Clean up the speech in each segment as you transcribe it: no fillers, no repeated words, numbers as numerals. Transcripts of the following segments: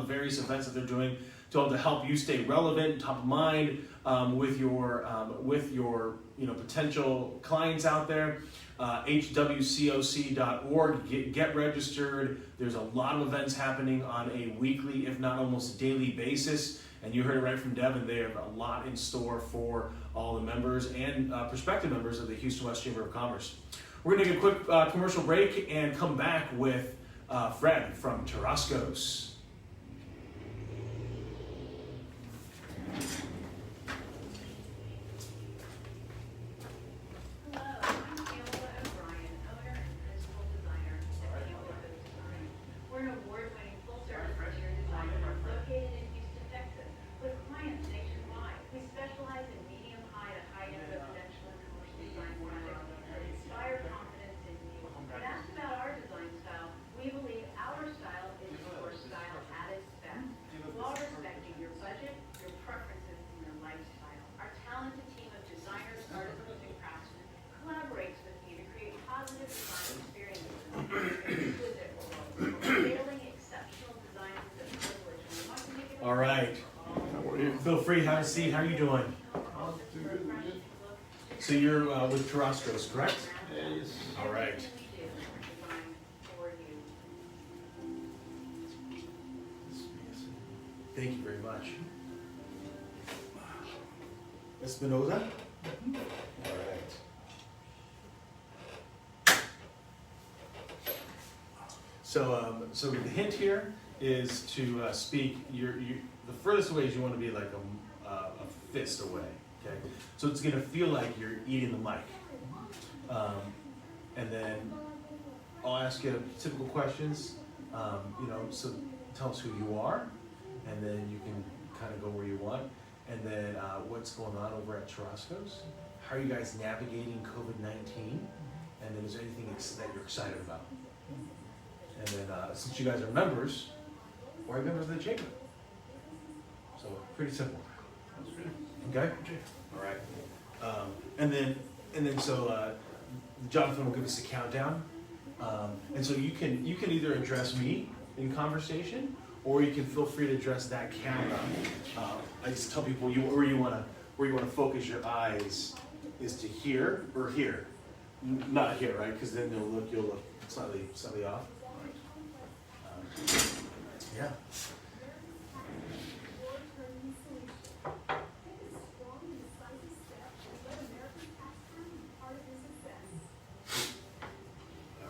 the various events that they're doing to help you stay relevant, top of mind with your potential clients out there. hwcoc.org, get registered. There's a lot of events happening on a weekly, if not almost daily basis. And you heard it right from Devin, they have a lot in store for all the members and prospective members of the Houston West Chamber of Commerce. We're going to take a quick commercial break and come back with Fred from Tarascos. All right. Feel free to have a seat. How are you doing? So you're with Tarascos, correct? Yes. All right. Thank you very much. Espinoza? All right. So the hint here is to speak. The furthest away is you want to be like a fist away. Okay. So it's going to feel like you're eating the mic. And then I'll ask you typical questions. So tell us who you are, and then you can kind of go where you want. And then what's going on over at Tarascos? How are you guys navigating COVID-19? And then is there anything that you're excited about? And then since you guys are members, why are you members of the chamber? So pretty simple. Okay? All right. And then Jonathan will give us a countdown. And so you can either address me in conversation, or you can feel free to address that camera. I just tell people where you want to focus your eyes is to here or here, not here, right? Because then you'll look slightly off. Yeah. All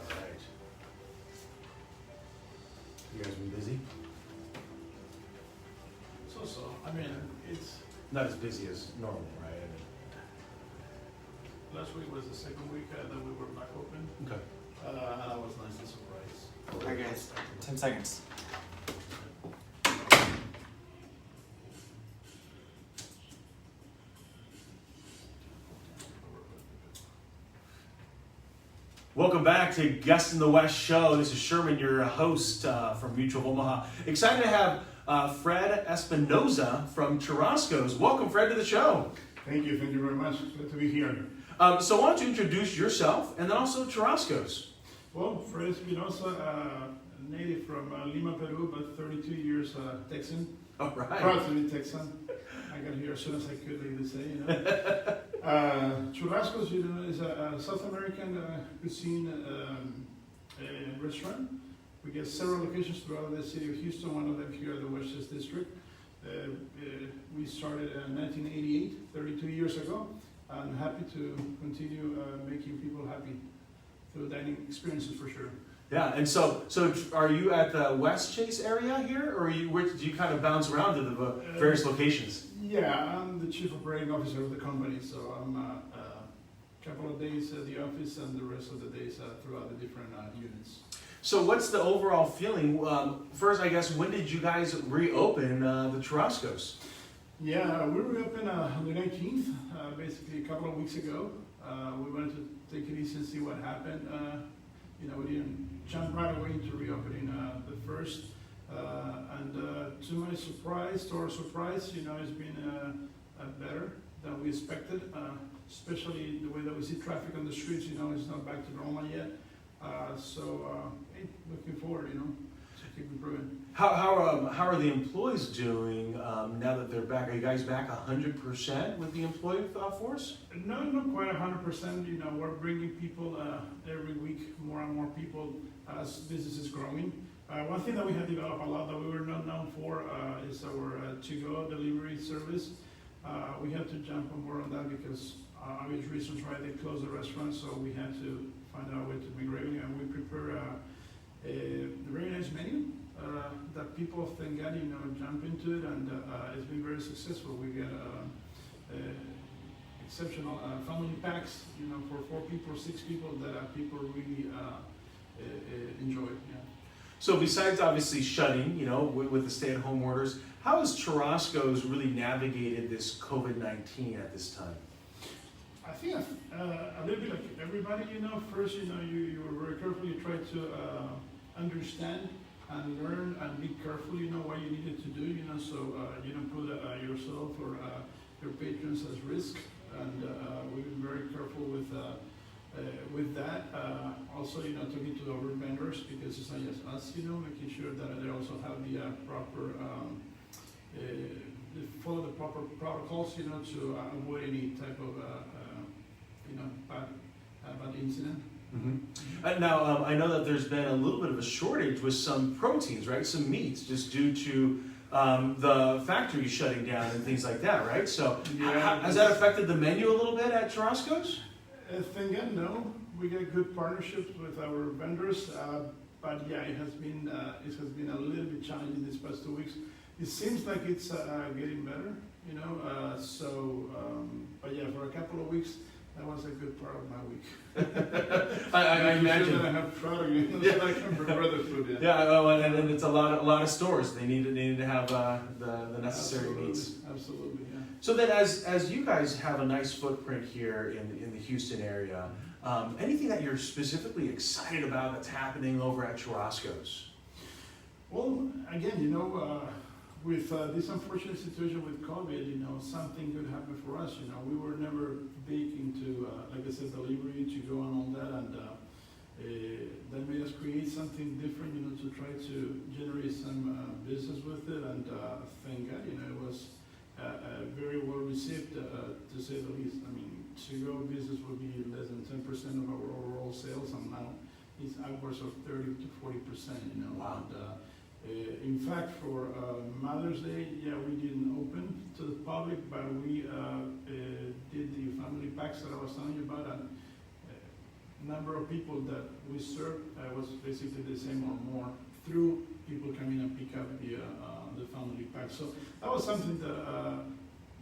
right. You guys been busy? So. I mean, it's Not as busy as normal, right? last week was the second week that we were back open. Okay. And I was nicely surprised. Alright guys, 10 seconds. Welcome back to Guest in the West show. This is Sherman, your host from Mutual of Omaha. Excited to have Fred Espinoza from Tarascos. Welcome, Fred, to the show. Thank you very much. Glad to be here. So why don't you introduce yourself and then also Tarascos? Well, Fred Espinoza, native from Lima, Peru, but 32 years Texan. All right. Proud to be Texan. I got here as soon as I could, like they say. Churrascos, is a South American cuisine restaurant. We get several locations throughout the city of Houston, one of them here at the Westchester District. We started in 1988, 32 years ago. I'm happy to continue making people happy through dining experiences for sure. Yeah, and so are you at the West Chase area here, or where do you kind of bounce around to the various locations? Yeah, I'm the chief operating officer of the company, so I'm a couple of days at the office and the rest of the days throughout the different units. So what's the overall feeling? First, I guess, when did you guys reopen the Tarascos? Yeah, we reopened on the 19th, basically a couple of weeks ago. We wanted to take it easy and see what happened. We didn't jump right away into reopening the first. And to my surprise, to our surprise, it's been better than we expected, especially the way that we see traffic on the streets, it's not back to normal yet. So looking forward, keep improving. How are the employees doing now that they're back? Are you guys back 100% with the employee force? No, not quite 100%. You know, we're bringing people every week, more and more people as business is growing. One thing that we have developed a lot that we were not known for is our to-go delivery service. We had to jump on board on that because obvious reasons, right? They closed the restaurant, so we had to find out a way to make revenue, and we prepare a very nice menu that people, thank God, you know, jump into it, and it's been very successful. We get exceptional family packs, you know, for 4 people, 6 people that people really enjoy. Yeah. So besides obviously shutting, you know, with the stay-at-home orders, how has Churrasco's really navigated this COVID-19 at this time? I think a little bit like everybody, you know, first, you know, you were very careful, you try to understand and learn and be careful, you know, what you needed to do, you know, so you don't put yourself or your patrons at risk, and we've been very careful with that. Also, you know, talking to our vendors, because it's not just us, you know, making sure that they also have the proper, they follow the proper protocols, you know, to avoid any type of, you know, bad incident. Mm-hmm. Now, I know that there's been a little bit of a shortage with some proteins, right? Some meats, just due to the factory shutting down and things like that, right? So, Yeah, has that affected the menu a little bit at Churrasco's? Thank God, no. We get good partnerships with our vendors, but yeah, it has been a little bit challenging these past 2 weeks. It seems like it's getting better, you know. But yeah, for a couple of weeks, that was a good part of my week. I imagine. Sure that I have product, you know, so I can prepare the food. Yeah, well, and it's a lot of stores. They need to have the necessary meats. Absolutely, yeah. So then, as you guys have a nice footprint here in the Houston area, anything that you're specifically excited about that's happening over at Churrasco's? Well, again, you know, with this unfortunate situation with COVID, you know, something could happen for us. You know, we were never big into, like I said, delivery, to go and all that, and that made us create something different, you know, to try to generate some business with it, and thank God, you know, it was very well received, to say the least. I mean, to-go business would be less than 10% of our overall sales, and now it's upwards of 30 to 40%, you know. Wow. And, in fact, for Mother's Day, yeah, we didn't open to the public, but we did the family packs that I was telling you about, and number of people that we served was basically the same or more through people coming and pick up the family pack. So that was something that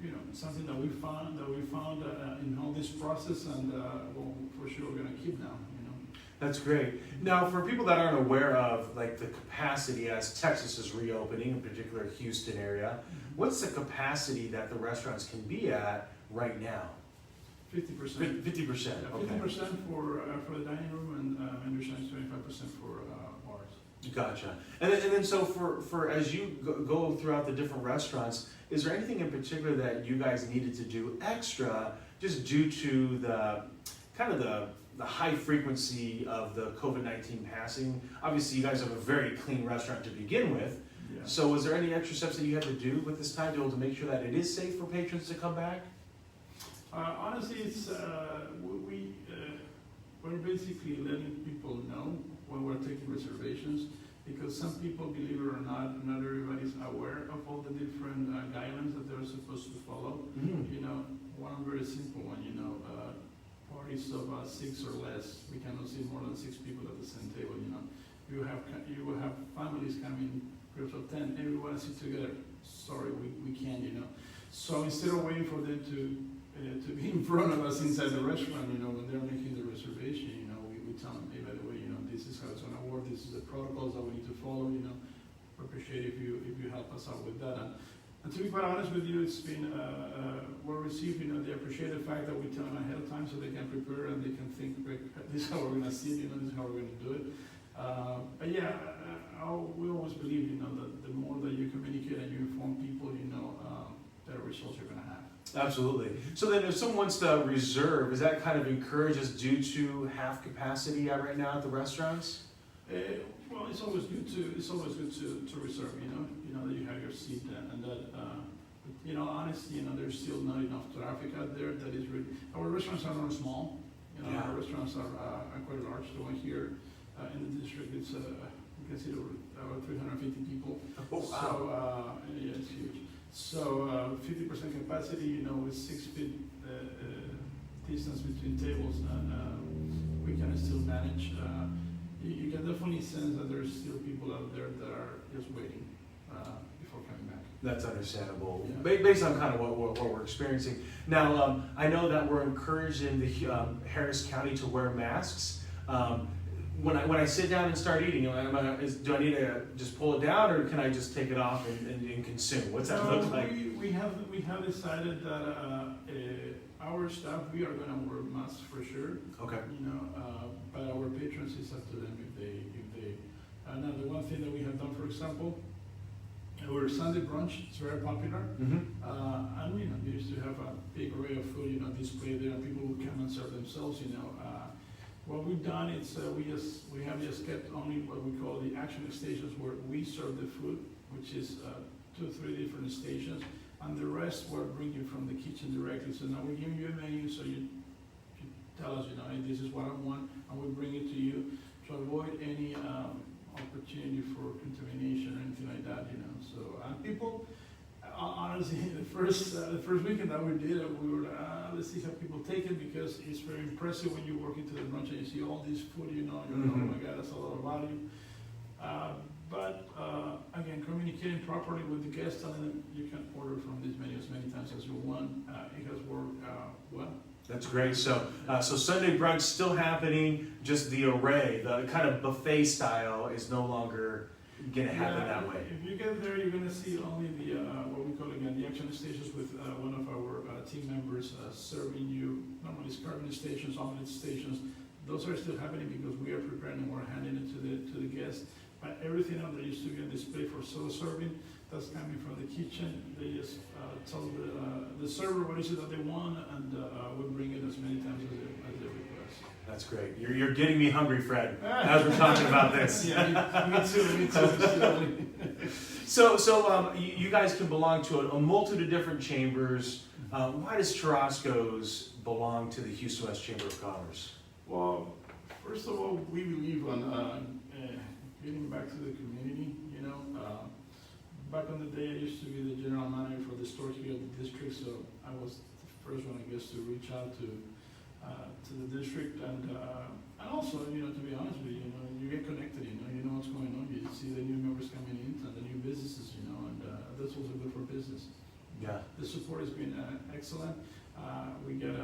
you know, something that we found in all this process, and well, for sure we're gonna keep now. You know. That's great. Now, for people that aren't aware of like the capacity as Texas is reopening, in particular Houston area, what's the capacity that the restaurants can be at right now? 50%. 50%. 50% Okay. for the dining room, and understand 25% for bars. Gotcha. And then so for as you go throughout the different restaurants, is there anything in particular that you guys needed to do extra just due to the kind of the high frequency of the COVID-19 passing? Obviously, you guys have a very clean restaurant to begin with. Yeah. So was there any extra steps that you had to do with this time to be able to make sure that it is safe for patrons to come back? Honestly, it's we're basically letting people know when we're taking reservations, because some people, believe it or not everybody's aware of all the different guidelines that they're supposed to follow. Mm-hmm. You know, one very simple one, you know, parties of 6 or less, we cannot see more than 6 people at the same table, you know. You will have families coming, groups of 10, everyone sit together. Sorry, we can't, you know. So instead of waiting for them to be in front of us inside the restaurant, you know, when they're making the reservation, you know, we tell them, hey, by the way, you know, this is how it's gonna work, this is the protocols that we need to follow, you know. We appreciate if you help us out with that. And to be quite honest with you, it's been well received, you know. They appreciate the fact that we tell them ahead of time so they can prepare and they can think, this is how we're gonna see it, you know, this is how we're gonna do it. But yeah, we always believe, you know, that the more that you communicate and you inform people, you know, better results you're gonna have. Absolutely. So then if someone wants to reserve, is that kind of encouraged as due to half capacity right now at the restaurants? Well, it's always good to reserve, you know that you have your seat and that, honestly, there's still not enough traffic out there that is really, our restaurants are not small, Yeah. our restaurants are quite large. The one here in the district, it's, you can see about 350 people. Oh, wow. So, yeah, it's huge. So, 50% capacity, with 6 feet distance between tables, and we can still manage. You can definitely sense that there's still people out there that are just waiting before coming back. That's understandable, Yeah. based on kind of what we're experiencing. Now, I know that we're encouraged in the Harris County to wear masks. When I sit down and start eating, do I need to just pull it down, or can I just take it off and consume? What's that look like? We have decided that our staff, we are gonna wear masks for sure. Okay. But our patrons, is up to them if they. Now, the one thing that we have done, for example, our Sunday brunch is very popular. Mm-hmm. And we used to have a big array of food, displayed there, and people would come and serve themselves. What we've done is we have just kept only what we call the action stations, where we serve the food, which is 2 or 3 different stations, and the rest we're bringing from the kitchen directly. So now we're giving you a menu, so you tell us, hey, this is what I want, and we bring it to you to avoid any opportunity for contamination or anything like that. So and people, honestly, the first weekend that we did it, we were let's see how people take it, because it's very impressive when you walk into the brunch and you see all this food. You're like, oh my God, that's a lot of value. But again, communicating properly with the guests, telling them you can order from this menu as many times as you want. It has worked well. That's great. So Sunday brunch still happening. Just the array, the kind of buffet style, is no longer gonna happen that way. If you get there, you're gonna see only the what we call again the action stations, with one of our team members serving you. Normally, it's carving stations, omelet stations. Those are still happening because we are preparing and we're handing it to the guests. But everything else that used to be on display for solo serving, that's coming from the kitchen. They just tell the server what is it that they want, and we bring it as many times as they request. That's great. You're getting me hungry, Fred, as we're talking about this. Yeah, me too. So you guys can belong to a multitude of different chambers. Why does Churrasco's belong to the Houston West Chamber of Commerce? Well, first of all, we believe on giving back to the community. Back in the day, I used to be the general manager for the store here at the district, so I was the first one, I guess, to reach out to the district, and also, to be honest with you, you get connected, you know what's going on, you see the new members coming in, and the new businesses, and that's also good for business. Yeah. The support has been excellent. We get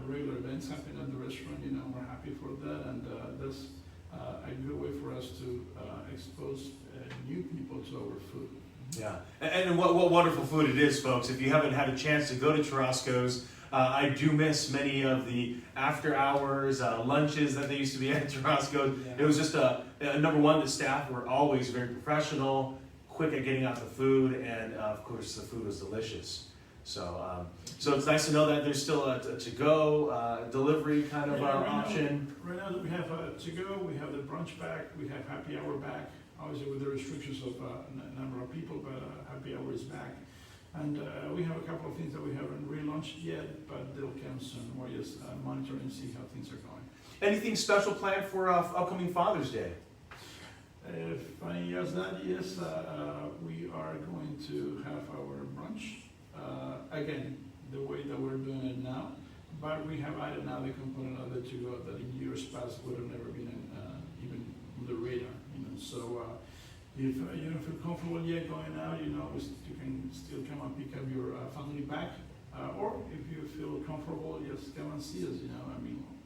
regular events happening at the restaurant, we're happy for that, and that's a good way for us to expose new people to our food. Yeah, and what wonderful food it is, folks. If you haven't had a chance to go to Churrasco's, I do miss many of the after hours lunches that they used to be at Churrasco's. Yeah. It was just number one, the staff were always very professional, quick at getting out the food, and of course the food was delicious. So it's nice to know that there's still a to-go delivery kind of option. Right now we have to-go, we have the brunch back, we have happy hour back. Obviously with the restrictions of number of people, but happy hour is back. And we have a couple of things that we haven't relaunched yet, but they'll come soon. We're just monitoring and see how things are going. Anything special planned for upcoming Father's Day? Funny as that, yes, we are going to have our brunch. Again, the way that we're doing it now, but we have added now the component of it to go that in years past would have never been even on the radar. So if you don't feel comfortable yet going out, you can still come and pick up your family back, or if you feel comfortable, just come and see us.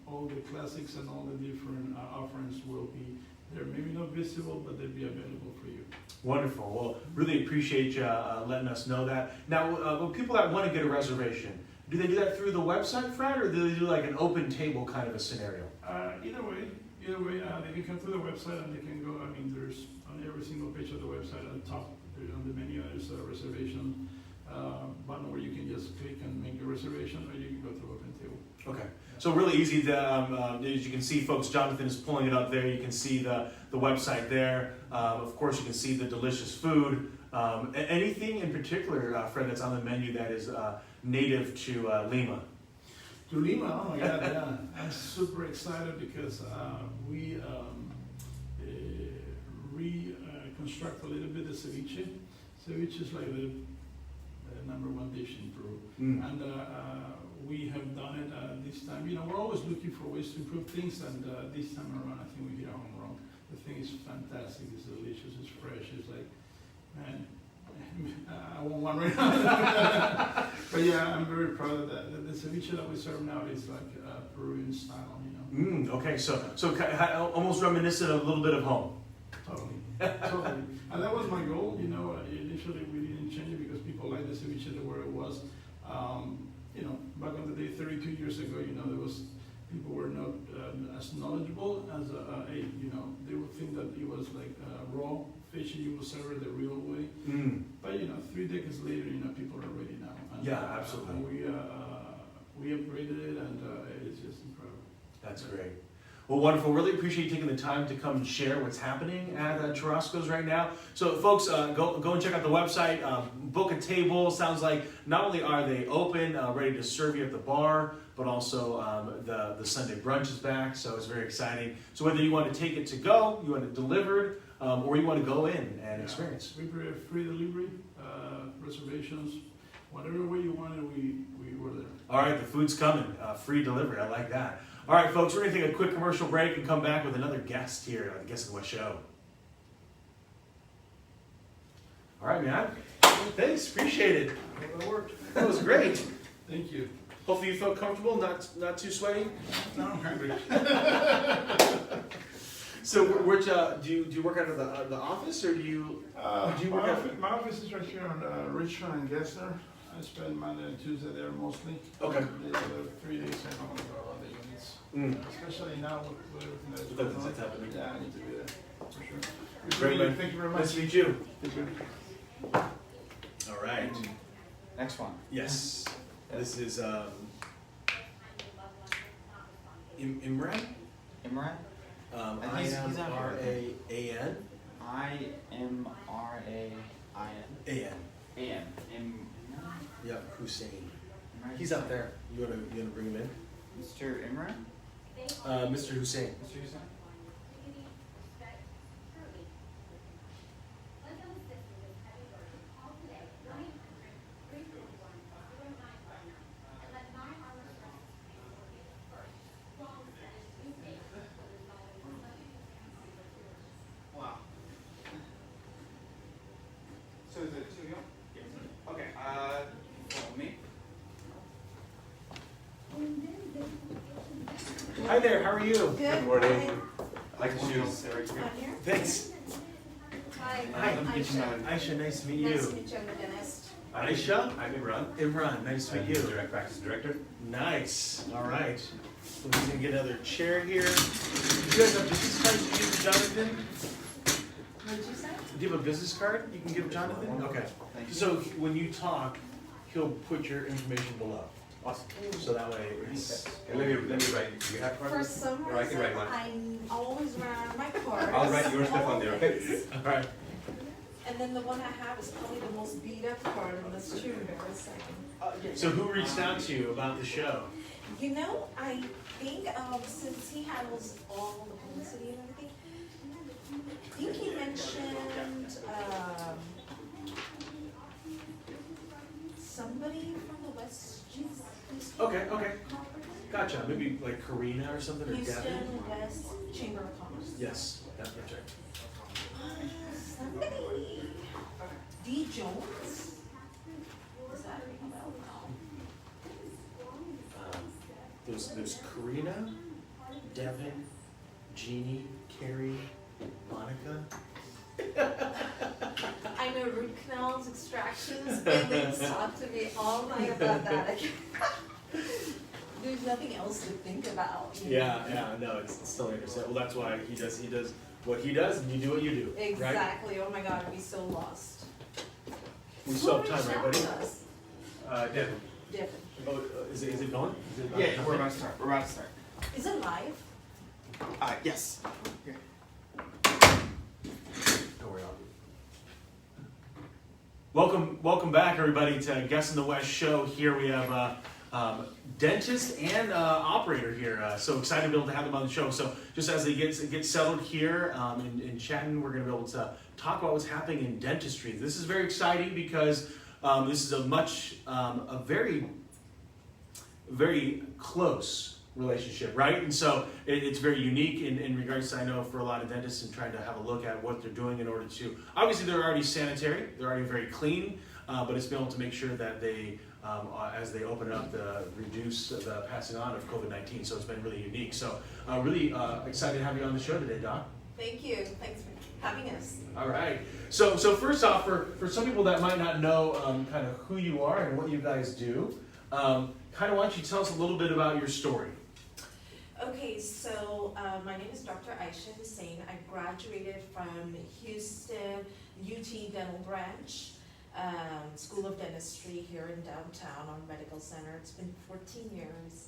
All the classics and all the different offerings will be there. Maybe not visible, but they'll be available for you. Wonderful. Well, really appreciate you letting us know that. Now, people that want to get a reservation, do they do that through the website, Fred, or do they do like an open table kind of a scenario? Either way, they can come to the website and they can go. There's on every single page of the website at the top, on the menu, there's a reservation button where you can just click and make a reservation, or you can go through OpenTable. Okay. So really easy to, as you can see, folks, Jonathan is pulling it up there. You can see the website there. Of course, you can see the delicious food. Anything in particular, Fred, that's on the menu that is native to Lima? To Lima, oh my God, yeah. I'm super excited because we reconstruct a little bit the ceviche. Ceviche is like the number one dish in Peru. And we have done it this time. You know, we're always looking for ways to improve things, and this time around, I think we hit our home run. The thing is fantastic, it's delicious, it's fresh, it's like, man, I want one right now. But yeah, I'm very proud of that. The ceviche that we serve now is like Peruvian style, you know. Okay, so almost reminiscent of a little bit of home. Totally, totally. And that was my goal, you know. Initially, we didn't change it because people liked the ceviche the way it was. You know, back on the day, 32 years ago, you know, there was people were not as knowledgeable as you know, they would think that it was like raw fish and you will serve it the real way. But you know, 3 decades later, you know, people are ready now. And, Yeah, absolutely. We upgraded it, and it's just incredible. That's great. Well, wonderful. Really appreciate you taking the time to come and share what's happening at Churrasco's right now. So, folks, go and check out the website. Book a table. Sounds like not only are they open, ready to serve you at the bar, but also the Sunday brunch is back. So it's very exciting. So whether you want to take it to go, you want it delivered, or you want to go in and experience. We provide free delivery, reservations, whatever way you want it, we were there. All right, the food's coming. Free delivery. I like that. All right, folks, we're going to take a quick commercial break and come back with another guest here on the Guest of the West show. All right, man. Thanks. Appreciate it. That worked. That was great. Thank you. Hopefully you felt comfortable, not too sweaty. Now I'm hungry. So, which do you work out of the office, or do you work out? My office is right here on Richmond and Gessner. I spend Monday and Tuesday there mostly. Okay. The other 3 days I don't want to go around the units. Especially now with everything that's With going everything on. that's happening. Yeah, I need to be there, for sure. Great, man. Thank you very much. Nice to meet you. Thank you. All right. Next one. Yes. This is Imran. Imran? He's out here. IMRAAN. IMRAIN. AN. Yep, Hussein. Imran He's out there. You wanna bring him in? Mr. Imran? Mr. Hussein. Mr. Hussein? Wow. So is it 2 meal? Yes. Okay, follow me. Hi there. How are you? Good morning. I like the shoes. Thanks. Hi, Hi. I'm Aisha. Aisha, nice to meet Nice to you. meet you, I'm the dentist. Aisha. I'm Imran. Imran, nice to meet you. Direct practice director. Nice. All right. We're gonna get another chair here. You guys have business cards you give Jonathan? What'd you say? Do you have a business card you can give Jonathan? Okay. Thank you. So when you talk, he'll put your information below. Awesome. So that way it's. And let me write. Do you have For cards? some Or I can reason, write one. I always run my cards. I'll write your stuff on there, okay? always. All right. And then the one I have is probably the most beat up card, and that's too embarrassing. So who reached out to you about the show? You know, I think since he handles all the publicity and everything, I think he mentioned somebody from the West Houston. Okay, okay. Gotcha. Maybe like Karina or something, or Houston Devin? West Chamber of Commerce. Yes, that's right. Somebody. D. Jones? Does that ring a bell? No. There's Karina, Devin, Jeannie, Carrie, Monica. I know root canals, extractions, Billy's talked to me all night about that. There's nothing else to think about. You know? Yeah, no, it's totally understandable. Well, that's why he does what he does, and you do what you do. Right? Exactly. Oh my God, I'd be so lost. We still have Who time, reached right, out buddy? to us? Devin. Devin. Oh, is it going? Is it about Yeah, to we're come about to start. We're about to start. Is it live? Yes. Okay. in? Don't worry, I'll do it. Welcome back, everybody, to Guess in the West show. Here we have dentist and operator here. So excited to be able to have them on the show. So just as they get settled here in chatting, we're going to be able to talk about what's happening in dentistry. This is very exciting because this is a very, very close relationship, right? And so it's very unique in regards to, I know, for a lot of dentists and trying to have a look at what they're doing in order to, obviously they're already sanitary, they're already very clean, but it's been able to make sure that they, as they open it up, reduce the passing on of COVID-19. So it's been really unique. So really excited to have you on the show today, Doc. Thank you. Thanks for having us. All right. So first off, for some people that might not know kind of who you are and what you guys do, kind of why don't you tell us a little bit about your story? Okay, so my name is Dr. Aisha Hussein. I graduated from Houston UT Dental Branch School of Dentistry here in downtown on Medical Center. It's been 14 years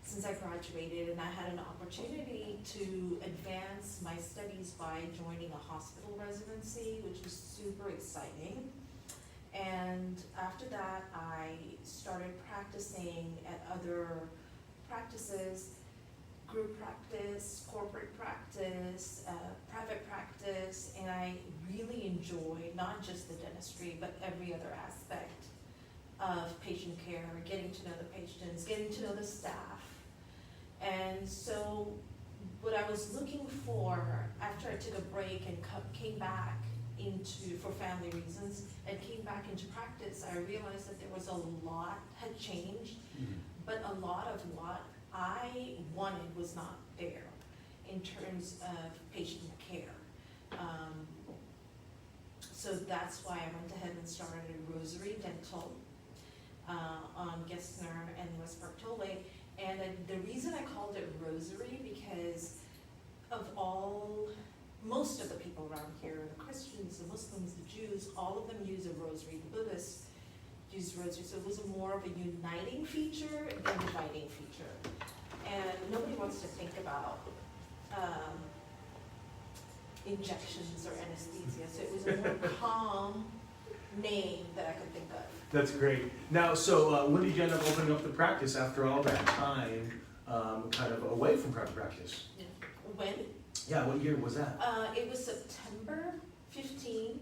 since I graduated, and I had an opportunity to advance my studies by joining a hospital residency, which was super exciting. And after that, I started practicing at other practices, group practice, corporate practice, private practice, and I really enjoyed not just the dentistry, but every other aspect of patient care, getting to know the patients, getting to know the staff. And so what I was looking for after I took a break and came back for family reasons, and came back into practice, I realized that there was a lot had changed, but a lot of what I wanted was not there in terms of patient care. So that's why I went ahead and started a Rosary Dental on Gessner and West Park Tollway. And the reason I called it Rosary, because of most of the people around here, the Christians, the Muslims, the Jews, all of them use a rosary. The Buddhists use rosary, so it was more of a uniting feature than a dividing feature. And nobody wants to think about injections or anesthesia, so it was a more calm name that I could think of. That's great. Now, so when did you end up opening up the practice after all that time, kind of away from private practice? When? Yeah, what year was that? It was September 15,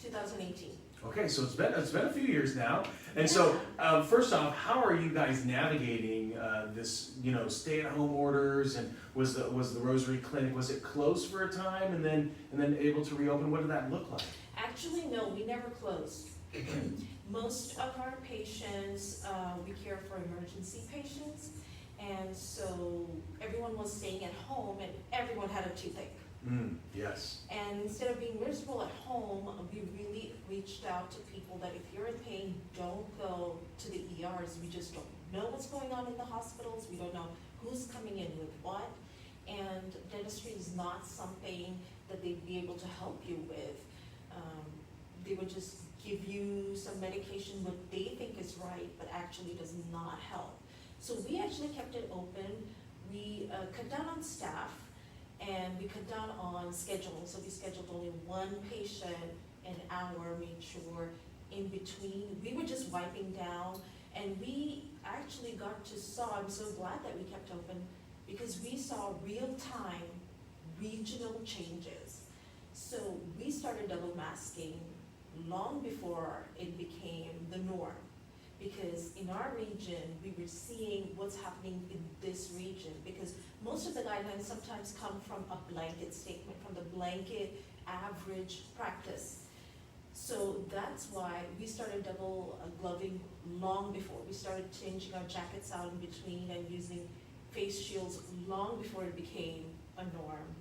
2018. Okay, so it's been a few years now, and so first off, how are you guys navigating this? Stay-at-home orders, and was the Rosary Clinic, was it closed for a time and then able to reopen? What did that look like? Actually, no, we never closed. Most of our patients, we care for emergency patients, and so everyone was staying at home, and everyone had a toothache. Yes. And instead of being miserable at home, we really reached out to people that if you're in pain, don't go to the ERs. We just don't know what's going on in the hospitals. We don't know who's coming in with what. And dentistry is not something that they'd be able to help you with. They would just give you some medication, what they think is right, but actually does not help. So we actually kept it open. We cut down on staff, and we cut down on scheduling. So we scheduled only one patient an hour, made sure in between. We were just wiping down, and we actually I'm so glad that we kept open, because we saw real-time regional changes. So we started double masking long before it became the norm. Because in our region, we were seeing what's happening in this region, because most of the guidelines sometimes come from a blanket statement, from the blanket average practice. So that's why we started double gloving long before. We started changing our jackets out in between and using face shields long before it became a norm.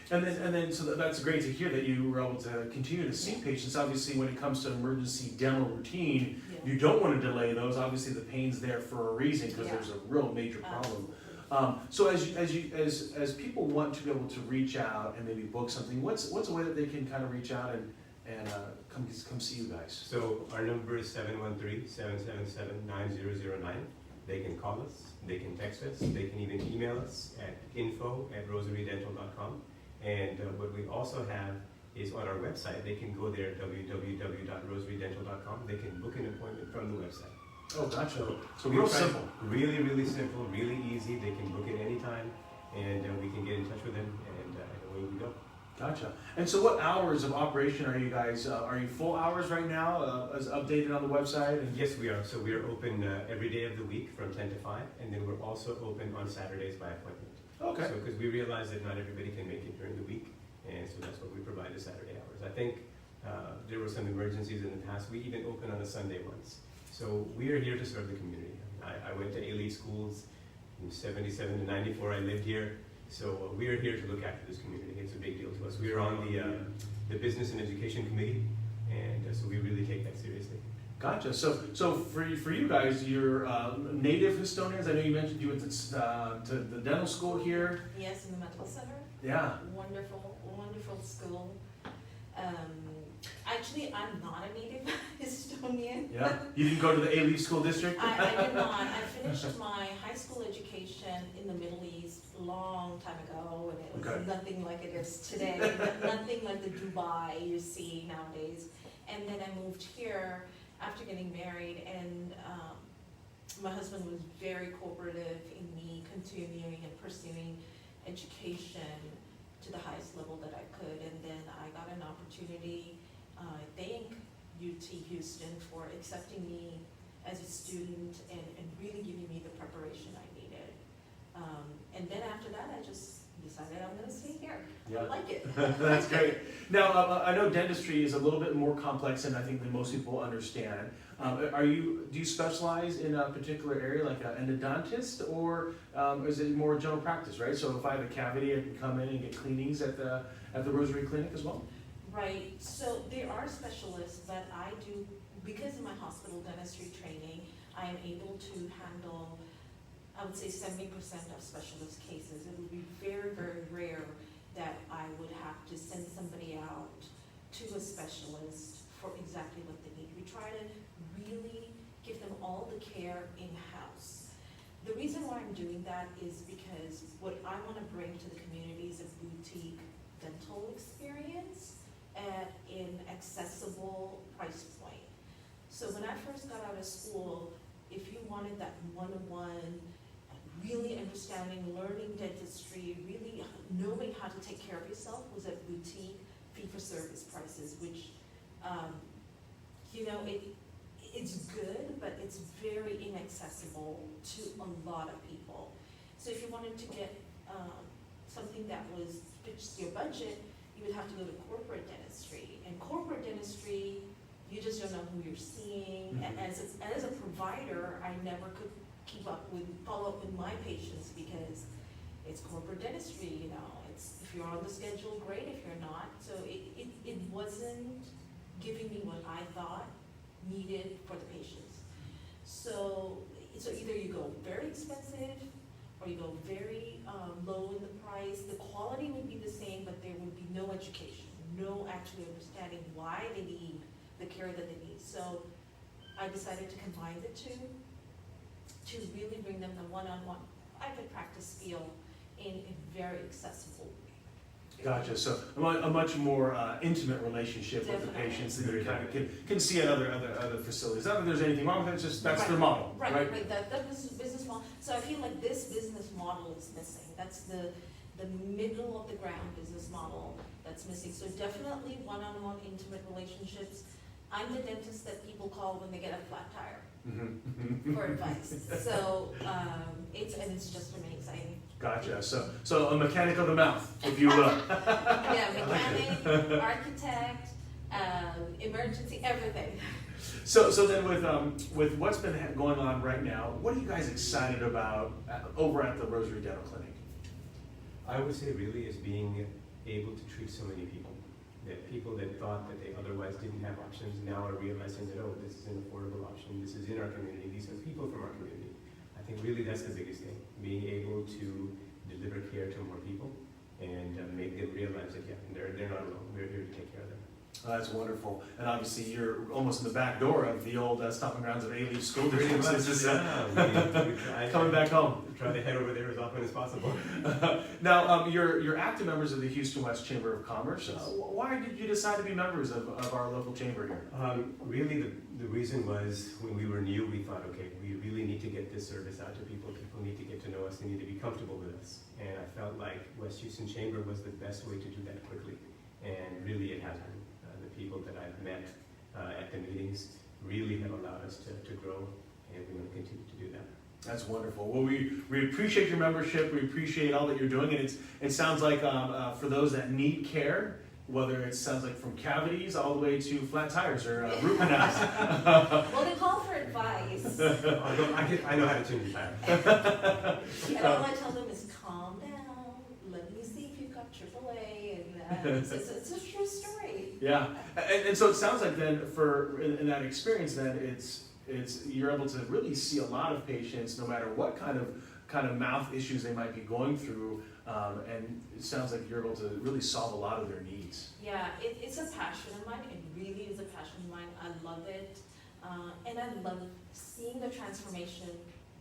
And then, so that's great to hear that you were able to continue to see patients. Obviously, when it comes to emergency dental routine, you don't want to delay those. Obviously, the pain's there for a reason, because there's a real major problem. So as people want to be able to reach out and maybe book something, what's a way that they can kind of reach out and come see you guys? So our number is 713-777-9009. They can call us, they can text us, they can even email us at info@rosarydental.com. And what we also have is on our website. They can go there, www.rosarydental.com. They can book an appointment from the website. Oh, gotcha. So we real try- simple. Really, really simple, really easy. They can book it anytime, and we can get in touch with them, and away we go. Gotcha. And so what hours of operation are you guys, are you full hours right now, as updated on the website? And Yes, we are. So we are open every day of the week from 10 to 5, and then we're also open on Saturdays by appointment. Okay. So, because we realize that not everybody can make it during the week, and so that's what we provide the Saturday hours. I think there were some emergencies in the past. We even opened on a Sunday once. So we are here to serve the community. I went to elite schools in 77 to 94. I lived here. So we are here to look after this community. It's a big deal to us. We are on the Business and Education Committee, and so we really take that seriously. Gotcha. So for you guys, you're native Estonians. I know you mentioned you went to the dental school here. Yes, in the medical center. Yeah. Wonderful, wonderful school. Actually, I'm not a native Estonian. Yeah. You didn't go to the A-Leaf School District? I did not. I finished my high school education in the Middle East a long time ago, and it was Okay. nothing like it is today. Nothing like the Dubai you see nowadays. And then I moved here after getting married, and my husband was very cooperative in me continuing and pursuing education to the highest level that I could. And then I got an opportunity. Thank UT Houston for accepting me as a student and really giving me the preparation I needed. And then after that, I just decided I'm gonna stay here. Yeah. I like it. That's great. Now, I know dentistry is a little bit more complex than I think than most people understand. Do you specialize in a particular area, like an endodontist, or is it more general practice, right? So if I have a cavity, I can come in and get cleanings at the Rosary Clinic as well? Right, so there are specialists, but I do, because of my hospital dentistry training, I am able to handle, I would say 70% of specialist cases. It would be very, very rare that I would have to send somebody out to a specialist for exactly what they need. We try to really give them all the care in-house. The reason why I'm doing that is because what I want to bring to the community is a boutique dental experience at an accessible price point. So when I first got out of school, if you wanted that one-on-one, really understanding, learning dentistry, really knowing how to take care of yourself was at boutique fee-for-service prices, which, it's good, but it's very inaccessible to a lot of people. So if you wanted to get something that was fits your budget, you would have to go to corporate dentistry. And corporate dentistry, you just don't know who you're seeing. Mhm. And as a provider, I never could follow up with my patients because it's corporate dentistry, it's, if you're on the schedule, great, if you're not. So it wasn't giving me what I thought needed for the patients. So either you go very expensive or you go very low in the price. The quality would be the same, but there would be no education, no actually understanding why they need the care that they need. So I decided to combine the two to really bring them the one-on-one private practice feel in a very accessible way. Gotcha. So a much more intimate relationship with the Definitely. patients that you kind of can see at other facilities. Not that there's anything wrong with it, it's just that's their model, right? Right. That business model. So I feel like this business model is missing. That's the middle of the ground business model that's missing. So definitely one-on-one intimate relationships. I'm the dentist that people call when they get a flat tire for advice. So it's just amazing. Gotcha. So a mechanic of the mouth, if you will. Yeah, mechanic, architect, emergency, everything. So then with what's been going on right now, what are you guys excited about over at the Rosary Dental Clinic? I would say really is being able to treat so many people. That people that thought that they otherwise didn't have options now are realizing that, oh, this is an affordable option, this is in our community, these are people from our community. I think really that's the biggest thing, being able to deliver care to more people and make them realize that, yeah, they're not alone, we're here to take care of them. That's wonderful. And obviously, you're almost in the back door of the old stomping grounds of A-Leaf School Pretty District. much, This is yeah. coming back home. Try to head over there as often as possible. Now, you're active members of the Houston West Chamber of Commerce. Why did you decide to be members of our local chamber here? Really, the reason was when we were new, we thought, okay, we really need to get this service out to people. People need to get to know us. They need to be comfortable with us. And I felt like West Houston Chamber was the best way to do that quickly. And really, it has been. The people that I've met at the meetings really have allowed us to grow, and we want to continue to do that. That's wonderful. Well, we appreciate your membership. We appreciate all that you're doing, and it sounds like for those that need care, whether it sounds like from cavities all the way to flat tires or root canals. Well, they call for advice. Although I know how to change the tire. And all I tell them is calm down, let me see if you've got AAA, and it's a true story. Yeah, and so it sounds like then in that experience, then it's you're able to really see a lot of patients, no matter what kind of mouth issues they might be going through, and it sounds like you're able to really solve a lot of their needs. Yeah, it's a passion of mine. It really is a passion of mine. I love it, and I love seeing the transformation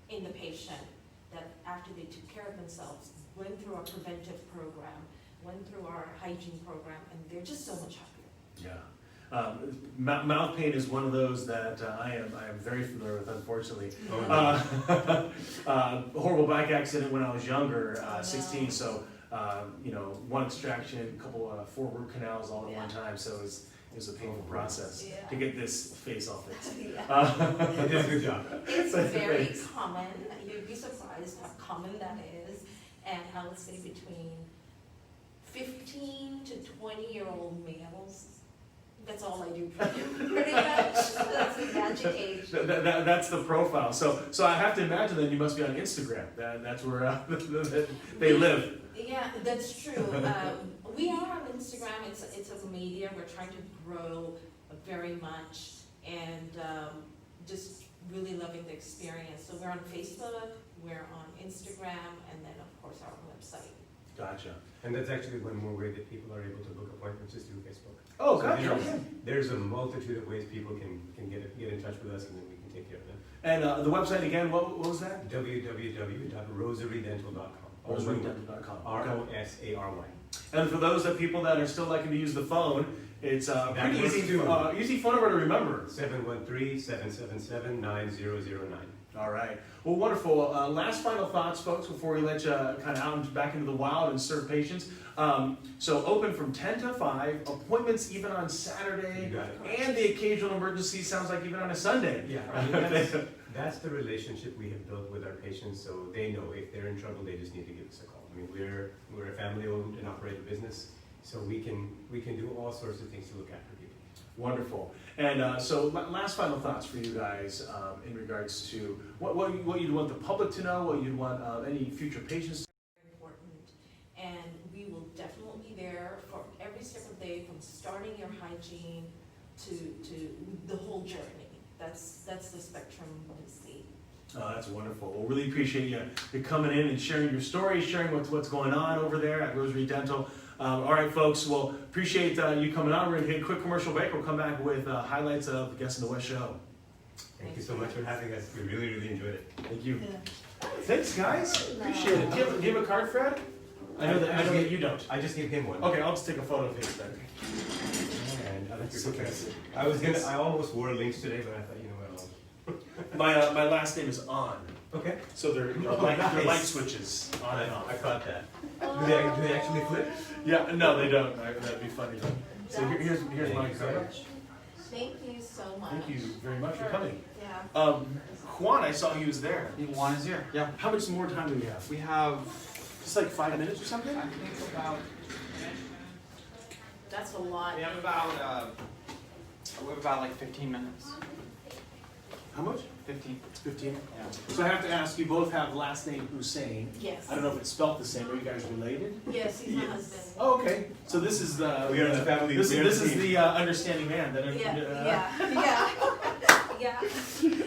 in the patient that after they took care of themselves, went through our preventive program, went through our hygiene program, and they're just so much happier. Yeah. Mouth pain is one of those that I am very familiar with, unfortunately. Horrible bike accident when I was younger, 16. So one extraction, a couple 4 root canals all at one time. So it was a painful process to get this face all fixed. You did a good job. It's very common. You'd be surprised how common that is. And I would say between 15 to 20-year-old males. That's all I do pretty much. That's the magic age. That's the profile. So I have to imagine then you must be on Instagram. That's where they live. Yeah, that's true. We are on Instagram. It's a media. We're trying to grow very much, and just really loving the experience. So we're on Facebook, we're on Instagram, and then of course our website. Gotcha. And that's actually one more way that people are able to book appointments is through Facebook. Oh, So gotcha. there's a multitude of ways people can get in touch with us, and then we can take care of them. And the website again, what was that? www.rosarydental.com. rosarydental.com. ROSARY. And for those people that are still liking to use the phone, it's pretty works easy, too. easy phone number to remember. 713-777-9009. All right. Well, wonderful. Last final thoughts, folks, before we let you kind of out back into the wild and serve patients. So open from 10 to 5, appointments even on Saturday, You got it. and the occasional emergency sounds like even on a Sunday. Yeah, I mean, that's the relationship we have built with our patients, so they know if they're in trouble, they just need to give us a call. I mean, we're a family-owned and operated business, so we can do all sorts of things to look after people. Wonderful. And so last final thoughts for you guys in regards to what you'd want the public to know, what you'd want any future patients. Very important, and we will definitely be there for every step of the day, from starting your hygiene to the whole journey. That's the spectrum we see. That's wonderful. Well, really appreciate you coming in and sharing your story, sharing what's going on over there at Rosary Dental. All right, folks. Well, appreciate you coming on. We're going to hit a quick commercial break. We'll come back with highlights of the Guest in the West show. Thank you so much for having us. We really, really enjoyed it. Thank you. Thanks, guys. Appreciate it. Do you have a card, Fred? I know that you don't. I just gave him one. Okay, I'll just take a photo of his then. And I like your So cookies. fancy. I almost wore links today, but I thought, you know what, My last name is On. okay. So they're Nice. light switches on and off. I caught that. Do they actually flip? Yeah, no, they don't. That'd be funny. So here's my Thank you so card. much. Thank you so much. Thank you very much for coming. Yeah. Juan, I saw he was there. Juan is here. Yeah. How much more time do we have? We have, Just like 5 minutes or something? I think about, That's a lot. we have about like 15 minutes. How much? 15. 15. Yeah. So I have to ask, you both have last name Hussein. Yes. I don't know if it's spelt the same. Are you guys related? Yes, he's my husband. Oh, okay. So this is the We are the family. This we are the is team. the understanding man. That Yeah.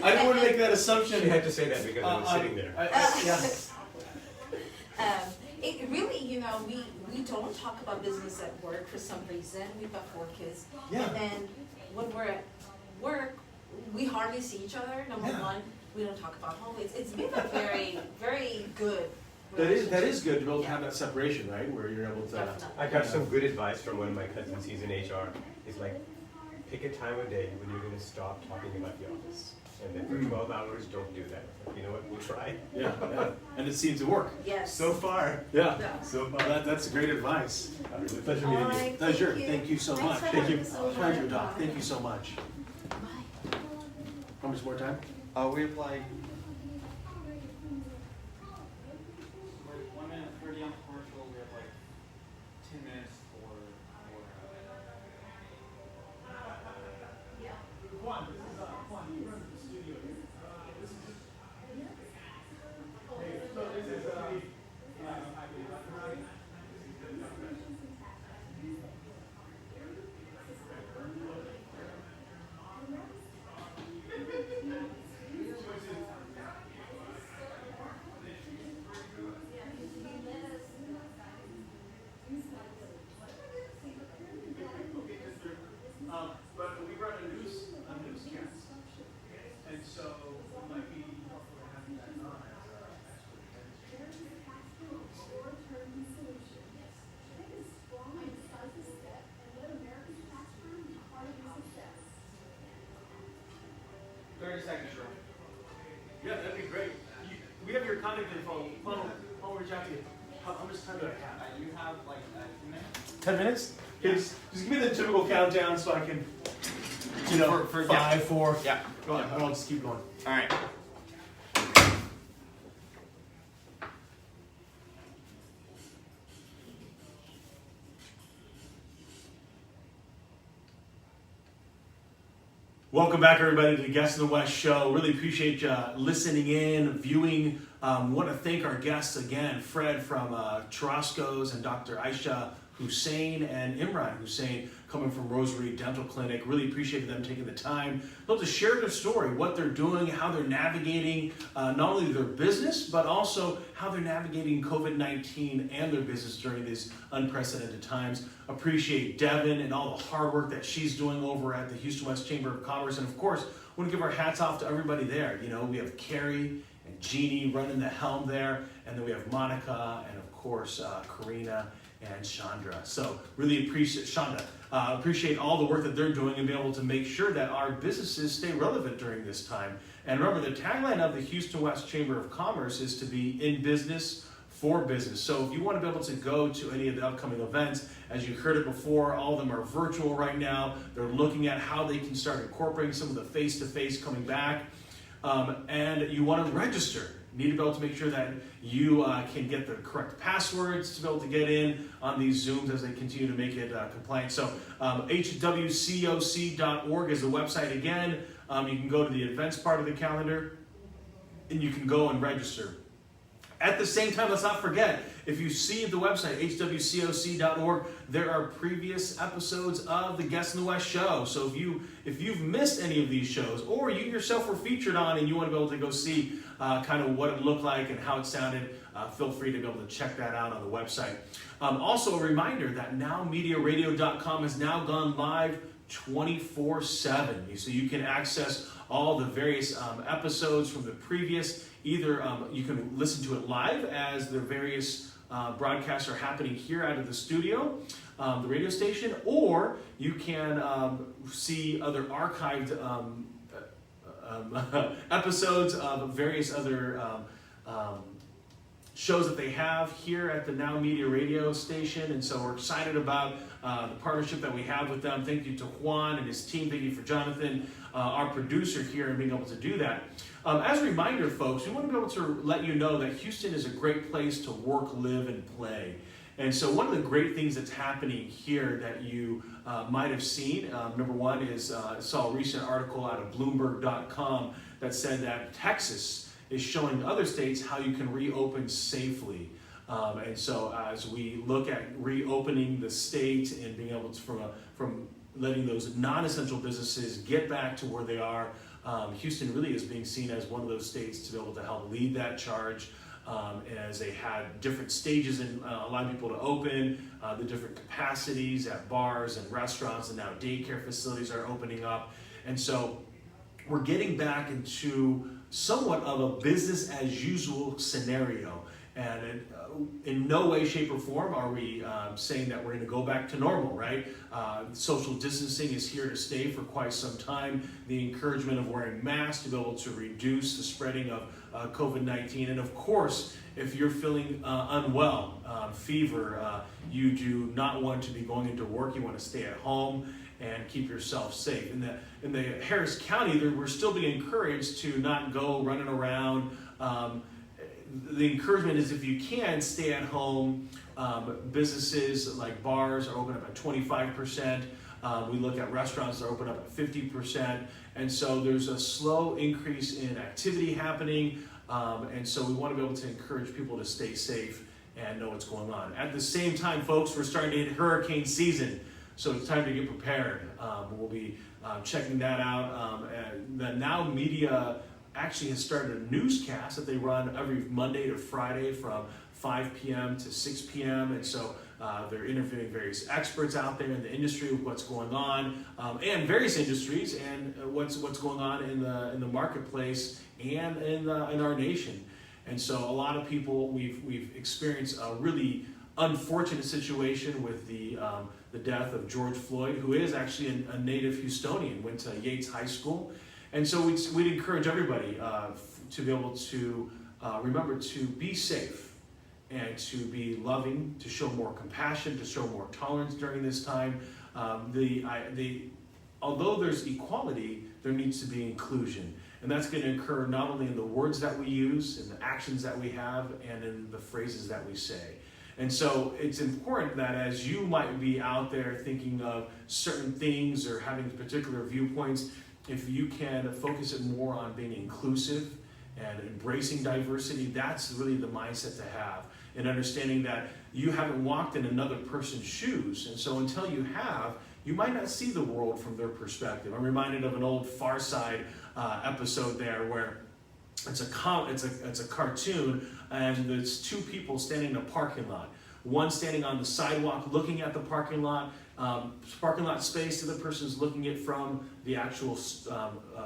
I didn't want to make that assumption. She had to say that because I was sitting there. Yeah. It really, we don't talk about business at work for some reason. We've got 4 kids. Yeah. And then when we're at work, we hardly see each other, number Yeah. one. We don't talk about home. It's been a very, very good That is relationship. good to be able to Yeah. have that separation, right? Where you're able to. Definitely. I got some good advice from one of my cousins, he's in HR. He's like, pick a time of day when you're gonna stop talking about the office. And then for 12 hours, don't do that. You know what, we'll try. Yeah, yeah. And it seems to work. Yes. So far. Yeah. Yeah. So Well, far. that's great advice. Really pleasure All meeting you. right, Pleasure. thank you. Thank you so Thanks much. for Thank you. having us over. Pleasure, Doc. Thank you so much. Bye. How much more time? We have like 1 minute 30 on commercial. We have like 10 minutes for Juan, this is Juan. He runs the studio here. This is. Hey, so this is but we run a newscast, and so it might be helpful to have that on as a 30 seconds, Sherman. Yeah, that'd be great. We have your contact info. I'll reach out to you. How much time do I have? You have like 10 minutes. 10 minutes? Just give me the typical countdown so I can, For 5, 4. Yeah. Go on. I'll just keep going. All right. Welcome back, everybody, to the Guests in the West show. Really appreciate you listening in, viewing. Want to thank our guests again, Fred from Tarasco's and Dr. Aisha Hussein and Imran Hussein coming from Rosary Dental Clinic. Really appreciated them taking the time to share their story, what they're doing, how they're navigating not only their business, but also how they're navigating COVID-19 and their business during these unprecedented times. Appreciate Devin and all the hard work that she's doing over at the Houston West Chamber of Commerce. And of course, want to give our hats off to everybody there. We have Carrie and Jeannie running the helm there, and then we have Monica and of course Karina and Chandra. So really appreciate all the work that they're doing and be able to make sure that our businesses stay relevant during this time. And remember, the tagline of the Houston West Chamber of Commerce is to be in business for business. So if you want to be able to go to any of the upcoming events, as you heard it before, all of them are virtual right now. They're looking at how they can start incorporating some of the face-to-face coming back. And you want to register. You need to be able to make sure that you can get the correct passwords to be able to get in on these Zooms as they continue to make it compliant. So hwcoc.org is the website again. You can go to the events part of the calendar and you can go and register. At the same time, let's not forget, if you see the website, hwcoc.org, there are previous episodes of the Guest in the West show. So if you've missed any of these shows, or you yourself were featured on and you want to be able to go see kind of what it looked like and how it sounded, feel free to be able to check that out on the website. Also a reminder that nowmediaradio.com has now gone live 24/7. So you can access all the various episodes from the previous. Either you can listen to it live as the various broadcasts are happening here out of the studio, the radio station, or you can see other archived episodes of various other shows that they have here at the Now Media radio station. And so we're excited about the partnership that we have with them. Thank you to Juan and his team. Thank you for Jonathan, our producer here, and being able to do that. As a reminder, folks, we want to be able to let you know that Houston is a great place to work, live, and play. And so one of the great things that's happening here that you might have seen, number one is I saw a recent article out of Bloomberg.com that said that Texas is showing other states how you can reopen safely. And so as we look at reopening the state and being able to, from letting those non-essential businesses get back to where they are, Houston really is being seen as one of those states to be able to help lead that charge. as they had different stages in allowing people to open, the different capacities at bars and restaurants, and now daycare facilities are opening up. And so we're getting back into somewhat of a business as usual scenario. And in no way, shape, or form are we saying that we're going to go back to normal, right? Social distancing is here to stay for quite some time. The encouragement of wearing masks to be able to reduce the spreading of COVID-19. And of course, if you're feeling unwell, fever, you do not want to be going into work. You want to stay at home and keep yourself safe. In the Harris County, we're still being encouraged to not go running around. The encouragement is, if you can, stay at home. Businesses like bars are open up at 25%. We look at restaurants that are open up at 50%. And so there's a slow increase in activity happening. And so we want to be able to encourage people to stay safe and know what's going on. At the same time, folks, we're starting to hit hurricane season. So it's time to get prepared. We'll be checking that out. The Now Media actually has started a newscast that they run every Monday to Friday from 5 p.m. to 6 p.m. And so they're interviewing various experts out there in the industry with what's going on, and various industries, and what's going on in the marketplace and in our nation. And so a lot of people, we've experienced a really unfortunate situation with the death of George Floyd, who is actually a native Houstonian, went to Yates High School. And so we'd encourage everybody to be able to remember to be safe and to be loving, to show more compassion, to show more tolerance during this time. Although there's equality, there needs to be inclusion. And that's going to occur not only in the words that we use, in the actions that we have, and in the phrases that we say. And so it's important that as you might be out there thinking of certain things or having particular viewpoints, if you can focus it more on being inclusive and embracing diversity, that's really the mindset to have. And understanding that you haven't walked in another person's shoes. And so until you have, you might not see the world from their perspective. I'm reminded of an old Far Side episode there where it's a cartoon, and there's two people standing in a parking lot. One standing on the sidewalk looking at the parking lot space, the other person's looking at it from the actual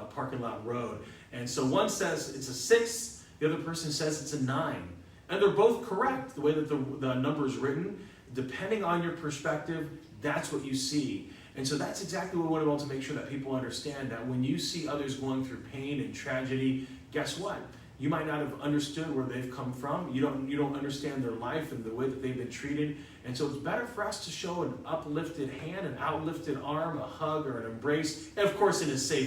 parking lot road. And so one says it's a 6, the other person says it's a 9. And they're both correct, the way that the number is written. Depending on your perspective, that's what you see. And so that's exactly what we want to be able to make sure that people understand, that when you see others going through pain and tragedy, guess what? You might not have understood where they've come from. You don't understand their life and the way that they've been treated. And so it's better for us to show an uplifted hand, an outlifted arm, a hug, or an embrace, and of course in a safe